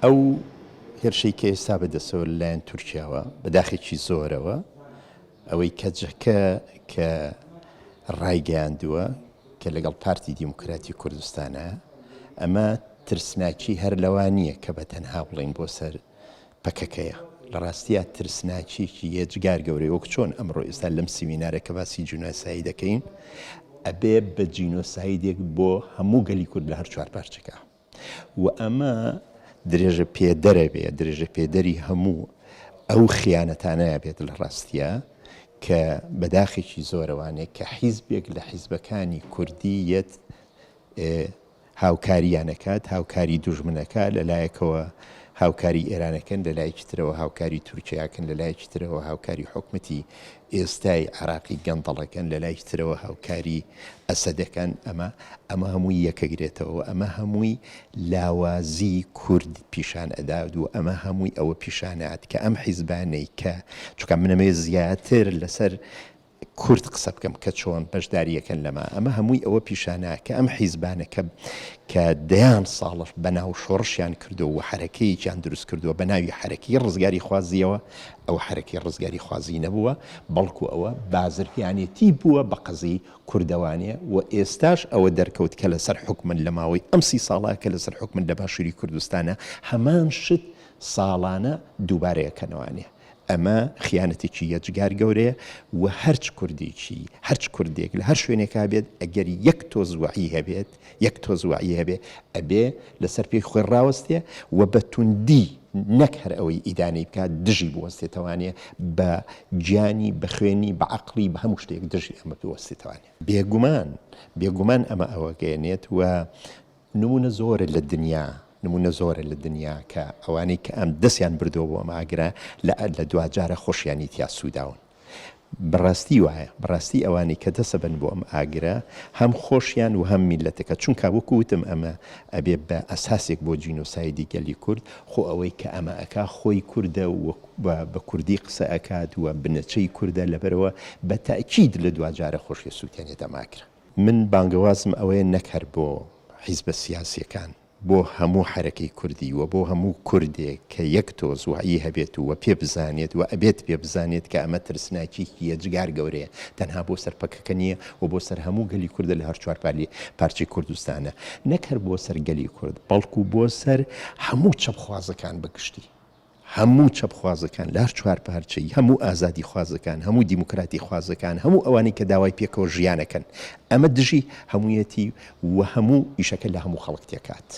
ئەو هێرشەی کە ئێستا بەدەستەوە لەلایەن تورکیاوە بەداخێکی زۆرەوە ئەوەی کەجەکە کە ڕایگەیاندووە کە لەگەڵ پارتی دیموکراتی کوردستانە ئەمە ترسناکی هەر لەوانییە کە بە تەنها بڵین بۆ سەر پەکەکەیە لە ڕاستیە ترسناکیێکی یەجگار گەورەی وەک چۆن ئەمڕۆ ئێستا لەم سیمینارە کە باسی جینۆسایی دەکەین ئەبێ بە جینۆسایدێک بۆ هەموو گەلی کورد لە هەر چوار پارچەکە و ئەمە درێژە پێدەرە بێ درێژە پێدەری هەموو ئەو خیانەتانەیە بێت لە ڕاستیە کە بەداخێکی زۆرەوانێک کە حیزبێک لە حیزبەکانی کوردی یەت هاوکاریانەکات هاوکاری دوژمنەکە لەلایەکەوە هاوکاری ئێرانەکەن لە لایەکی ترەوە هاوکاری تورکیاکەن لە لایەکی ترەوە هاوکاری حکومەتی ئێستای عراقی گەندەڵەکەن لە لایەکی ترەوە هاوکاری ئەسەدەکەن ئەمە هەمووی یەکەگرێتەوە ئەمە هەمووی لاوازی کورد پیشان ئەداد و ئەمە هەمووی ئەوە پیشانات کە ئەم حیزبانەی کە چونکە منەمێ زیاتر لەسەر کورد قسە بکەم کە چۆن بەشداریەکەن لەمە ئەمە هەمووی ئەوە پیشانە کە ئەم حیزبانەکە کە دەیان ساڵش بەناو شۆڕشیان کردو و حرەکەیەکیان دروست کردووە بە ناوی حرەکەی ڕزگاری خوازیەوە ئەو حرەکەی ڕزگاری خوازی نەبووە بەڵکو ئەوە بازرگانێتی بووە بە قەزی کوردەوانێ و ئێستاش ئەوە دەرکەوت کە لەسەر حکومن لە ماوەی ئەم 30 ساڵە کە لەسەر حکومن لە باشووری کوردستانە هەمان شت ساڵانە دووبارەیەکەنەوانێ ئەمە خیانەتێکی یەجگار گەورەیە و هەرچ کوردێکی هەرچ کوردێک لە هەر شوێنێکا بێت ئەگەر یەک تۆز وعی هەبێت یەک تۆز وعی هەبێ ئەبێ لەسەر پێی خۆی ڕاوەستێ و بە توندی نەک هەر ئەوەی ئیدانەی بکات دژی بوەستێتەوانێ بە گیانی بە خوێنی بە عەقڵی بە هەموو شتێک دژی ئەمە بوەستێتەوانێ بێگومان ئەمە ئەوە گەیەنێت و نمونە زۆرە لە دنیا نمونە زۆرە لە دنیا کە ئەوانەی کە ئەم دەستیان بردەوە بۆ ئەماگرە لە دوجارە خۆشیانی تیا سووداون بەڕاستی وایە بەڕاستی ئەوانەی کە دەسە بن بۆ ئەم ئاگرە هەم خۆشیان و هەم میلەتەکە چونکە وەکوتم ئەمە ئەبێ بە ئەساسێک بۆ جینۆسایدی گەلی کورد خۆ ئەوەی کە ئەمە ئەکا خۆی کووردە بە کوردی قسە ئەکات و بنەچەی کووردە لەبەرەوە بە تاکید لە دوجارە خۆشیە سووتێنێت ئەماگرە من بانگەوازم ئەوەیە نەکەر بۆ حیزبە سیاسیەکان بۆ هەموو حرەکەی کوردی و بۆ هەموو کوردێک کە یەک تۆز وعی هەبێت و پێ بزانێت و ئەبێت پێ بزانێت کە ئەمە ترسناکی یەجگار گەورەیە تەنها بۆ سەر پەکەکە نییە و بۆ سەر هەموو گەلی کوردە لە هەر چوار پارچەی کوردستانە نەکەر بۆ سەر گەلی کورد بەڵکو بۆ سەر هەموو چەپخوازەکان بەگشتی هەموو چەپخوازەکان لە هەر چوار پارچەی هەموو ئازادی خوازەکان هەموو دیموکراتی خوازەکان هەموو ئەوانەی کە داوای پێکەوە ژیانەکەن ئەمە دژی هەموویەتی و هەموو ئیشەکە لە هەموو خەڵک تێکات